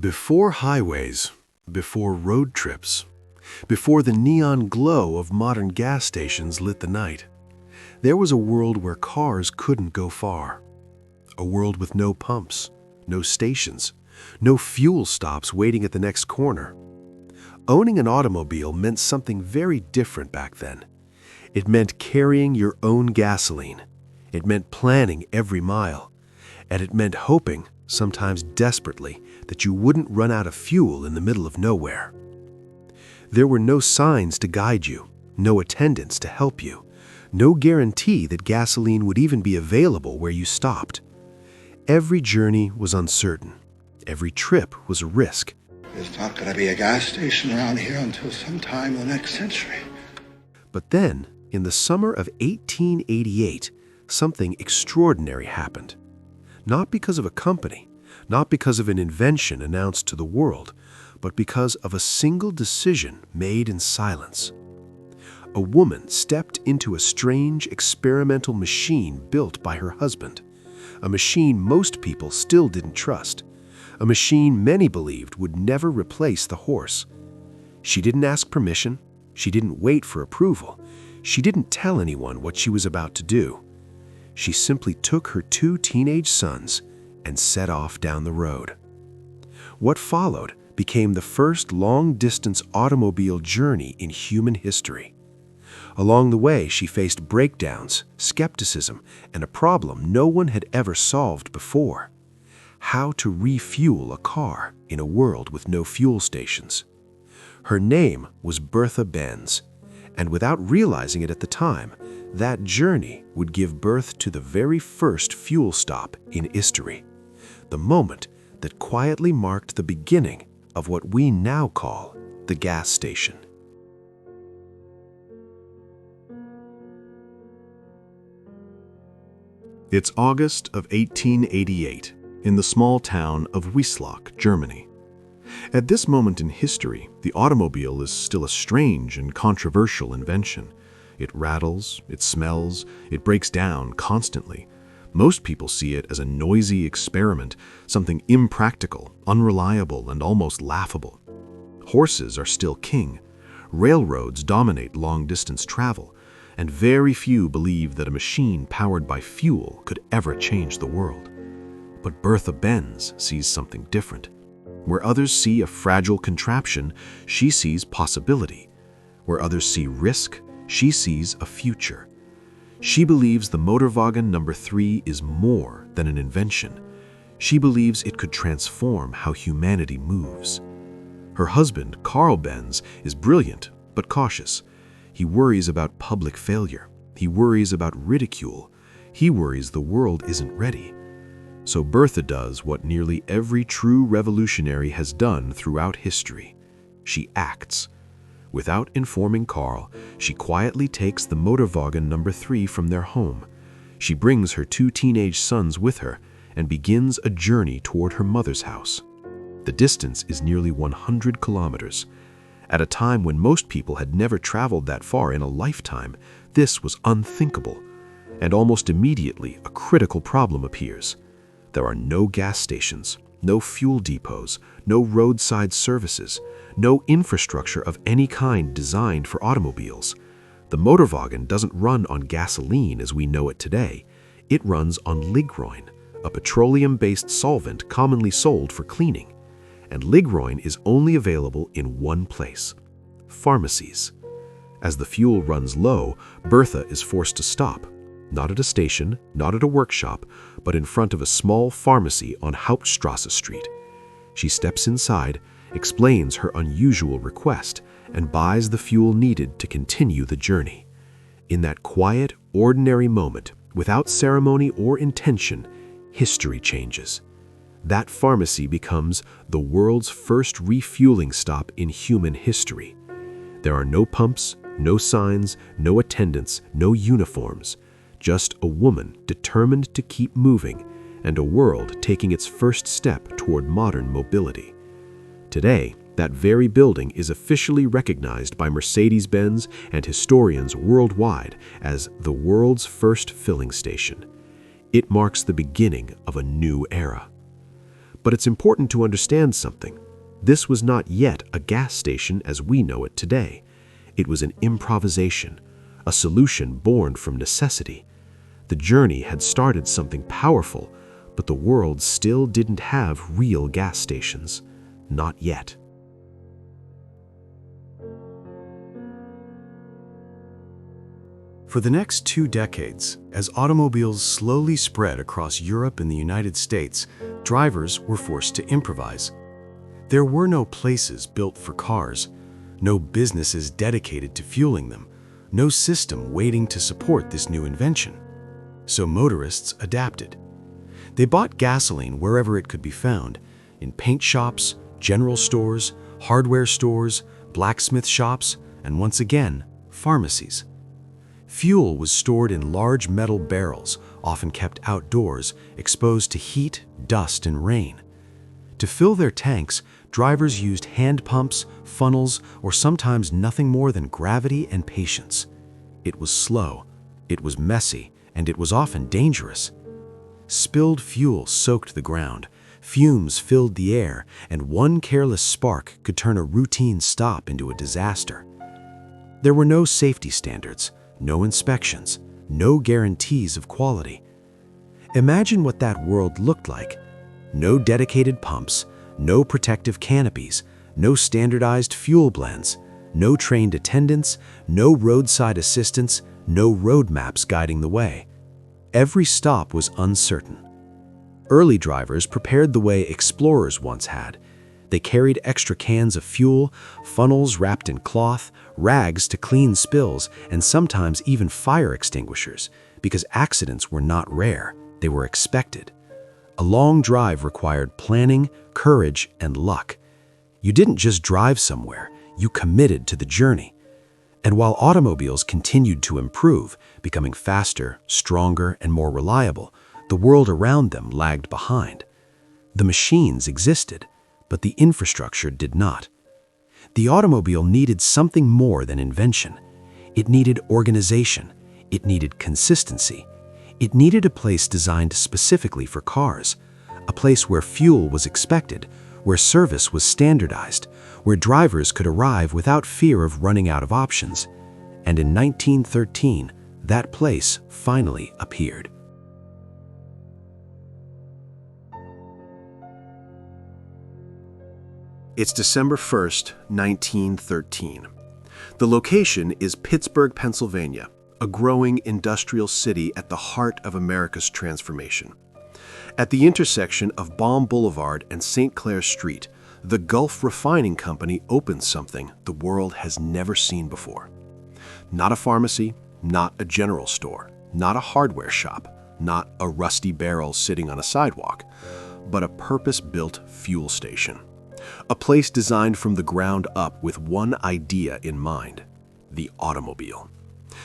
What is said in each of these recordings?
Before highways, before road trips, before the neon glow of modern gas stations lit the night, there was a world where cars couldn't go far. A world with no pumps, no stations, no fuel stops waiting at the next corner. Owning an automobile meant something very different back then. It meant carrying your own gasoline. It meant planning every mile. And it meant hoping, sometimes desperately, that you wouldn't run out of fuel in the middle of nowhere. There were no signs to guide you, no attendants to help you, no guarantee that gasoline would even be available where you stopped. Every journey was uncertain. Every trip was a risk. There's not going to be a gas station around here until sometime in the next century. But then, in the summer of 1888, something extraordinary happened. Not because of a company, not because of an invention announced to the world, but because of a single decision made in silence. A woman stepped into a strange experimental machine built by her husband, a machine most people still didn't trust, a machine many believed would never replace the horse. She didn't ask permission, she didn't wait for approval, she didn't tell anyone what she was about to do. She simply took her two teenage sons and set off down the road. What followed became the first long-distance automobile journey in human history. Along the way, she faced breakdowns, skepticism, and a problem no one had ever solved before: how to refuel a car in a world with no fuel stations. Her name was Bertha Benz, and without realizing it at the time, that journey would give birth to the very first fuel stop in history, the moment that quietly marked the beginning of what we now call the gas station. It's August of 1888 in the small town of Wieslach, Germany. At this moment in history, the automobile is still a strange and controversial invention. It rattles, it smells, it breaks down constantly. Most people see it as a noisy experiment, something impractical, unreliable, and almost laughable. Horses are still king. Railroads dominate long-distance travel, and very few believe that a machine powered by fuel could ever change the world. But Bertha Benz sees something different. Where others see a fragile contraption, she sees possibility. Where others see risk, she sees a future. She believes the Motorwagen No. 3 is more than an invention. She believes it could transform how humanity moves. Her husband, Carl Benz, is brilliant but cautious. He worries about public failure. He worries about ridicule. He worries the world isn't ready. So Bertha does what nearly every true revolutionary has done throughout history. She acts. Without informing Carl, she quietly takes the Motorwagen No. 3 from their home. She brings her two teenage sons with her and begins a journey toward her mother's house. The distance is nearly 100 kilometers. At a time when most people had never traveled that far in a lifetime, this was unthinkable. And almost immediately, a critical problem appears. There are no gas stations, no fuel depots, no roadside services, no infrastructure of any kind designed for automobiles. The Motorwagen doesn't run on gasoline as we know it today. It runs on Ligroin, a petroleum-based solvent commonly sold for cleaning. And Ligroin is only available in one place: pharmacies. As the fuel runs low, Bertha is forced to stop. Not at a station, not at a workshop, but in front of a small pharmacy on Hauptstrasse Street. She steps inside, explains her unusual request, and buys the fuel needed to continue the journey. In that quiet, ordinary moment, without ceremony or intention, history changes. That pharmacy becomes the world's first refueling stop in human history. There are no pumps, no signs, no attendants, no uniforms. Just a woman determined to keep moving, and a world taking its first step toward modern mobility. Today, that very building is officially recognized by Mercedes-Benz and historians worldwide as the world's first filling station. It marks the beginning of a new era. But it's important to understand something. This was not yet a gas station as we know it today. It was an improvisation, a solution born from necessity. The journey had started something powerful, but the world still didn't have real gas stations. Not yet. For the next 2 decades, as automobiles slowly spread across Europe and the United States, drivers were forced to improvise. There were no places built for cars, no businesses dedicated to fueling them, no system waiting to support this new invention. So motorists adapted. They bought gasoline wherever it could be found, in paint shops, general stores, hardware stores, blacksmith shops, and once again, pharmacies. Fuel was stored in large metal barrels, often kept outdoors, exposed to heat, dust, and rain. To fill their tanks, drivers used hand pumps, funnels, or sometimes nothing more than gravity and patience. It was slow, it was messy, and it was often dangerous. Spilled fuel soaked the ground, fumes filled the air, and one careless spark could turn a routine stop into a disaster. There were no safety standards, no inspections, no guarantees of quality. Imagine what that world looked like. No dedicated pumps, no protective canopies, no standardized fuel blends, no trained attendants, no roadside assistance, no road maps guiding the way. Every stop was uncertain. Early drivers prepared the way explorers once had. They carried extra cans of fuel, funnels wrapped in cloth, rags to clean spills, and sometimes even fire extinguishers, because accidents were not rare, they were expected. A long drive required planning, courage, and luck. You didn't just drive somewhere, you committed to the journey. And while automobiles continued to improve, becoming faster, stronger, and more reliable, the world around them lagged behind. The machines existed, but the infrastructure did not. The automobile needed something more than invention. It needed organization. It needed consistency. It needed a place designed specifically for cars, a place where fuel was expected, where service was standardized, where drivers could arrive without fear of running out of options. And in 1913, that place finally appeared. It's December 1st, 1913. The location is Pittsburgh, Pennsylvania, a growing industrial city at the heart of America's transformation. At the intersection of Baum Boulevard and St. Clair Street, the Gulf Refining Company opens something the world has never seen before. Not a pharmacy, not a general store, not a hardware shop, not a rusty barrel sitting on a sidewalk, but a purpose-built fuel station. A place designed from the ground up with one idea in mind: the automobile.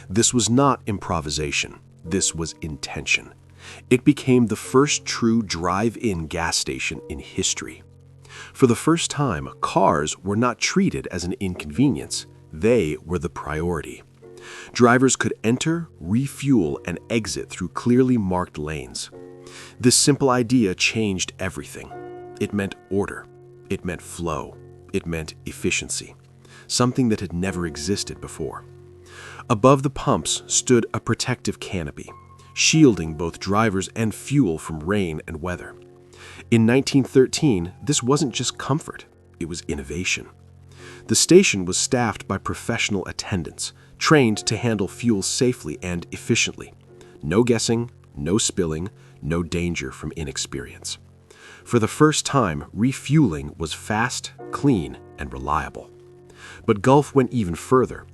This was not improvisation. This was intention. It became the first true drive-in gas station in history. For the first time, cars were not treated as an inconvenience. They were the priority. Drivers could enter, refuel, and exit through clearly marked lanes. This simple idea changed everything. It meant order. It meant flow. It meant efficiency, something that had never existed before. Above the pumps stood a protective canopy, shielding both drivers and fuel from rain and weather. In 1913, this wasn't just comfort, it was innovation. The station was staffed by professional attendants, trained to handle fuel safely and efficiently. No guessing, no spilling, no danger from inexperience. For the first time, refueling was fast, clean, and reliable. But Gulf went even further.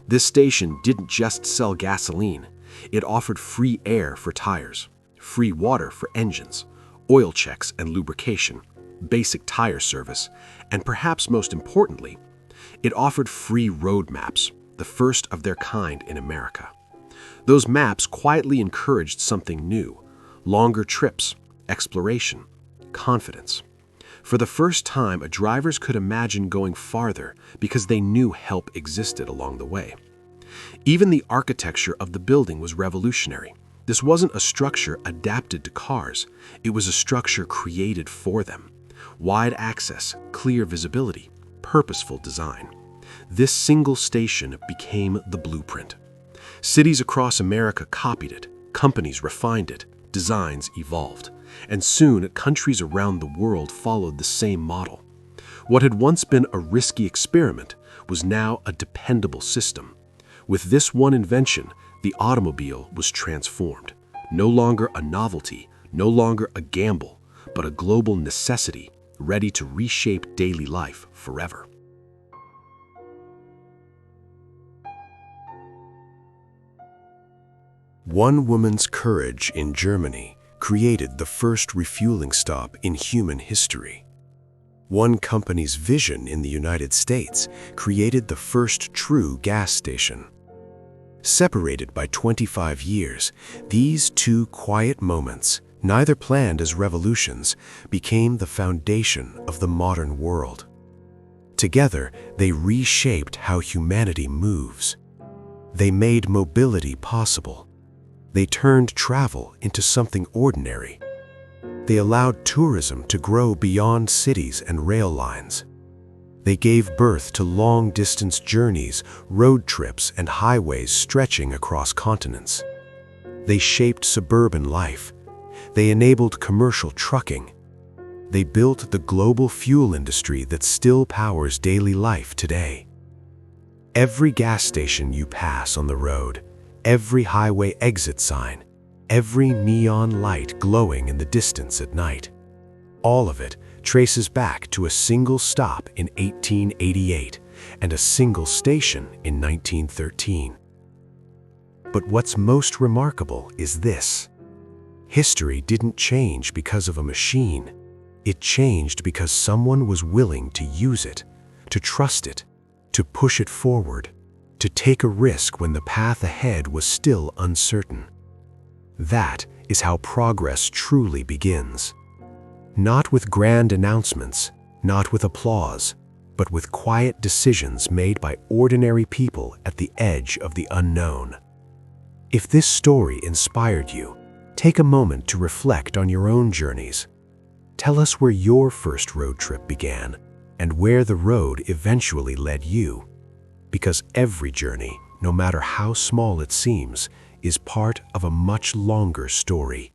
This station didn't just sell gasoline. It offered free air for tires, free water for engines, oil checks and lubrication, basic tire service, and perhaps most importantly, it offered free road maps, the first of their kind in America. Those maps quietly encouraged something new: longer trips, exploration, confidence. For the first time, drivers could imagine going farther because they knew help existed along the way. Even the architecture of the building was revolutionary. This wasn't a structure adapted to cars. It was a structure created for them. Wide access, clear visibility, purposeful design. This single station became the blueprint. Cities across America copied it, companies refined it, designs evolved, and soon countries around the world followed the same model. What had once been a risky experiment was now a dependable system. With this one invention, the automobile was transformed. No longer a novelty, no longer a gamble, but a global necessity, ready to reshape daily life forever. One woman's courage in Germany created the first refueling stop in human history. One company's vision in the United States created the first true gas station. Separated by 25 years, these two quiet moments, neither planned as revolutions, became the foundation of the modern world. Together, they reshaped how humanity moves. They made mobility possible. They turned travel into something ordinary. They allowed tourism to grow beyond cities and rail lines. They gave birth to long-distance journeys, road trips, and highways stretching across continents. They shaped suburban life. They enabled commercial trucking. They built the global fuel industry that still powers daily life today. Every gas station you pass on the road, every highway exit sign, every neon light glowing in the distance at night, all of it traces back to a single stop in 1888 and a single station in 1913. But what's most remarkable is this. History didn't change because of a machine. It changed because someone was willing to use it, to trust it, to push it forward, to take a risk when the path ahead was still uncertain. That is how progress truly begins. Not with grand announcements, not with applause, but with quiet decisions made by ordinary people at the edge of the unknown. If this story inspired you, take a moment to reflect on your own journeys. Tell us where your first road trip began and where the road eventually led you. Because every journey, no matter how small it seems, is part of a much longer story.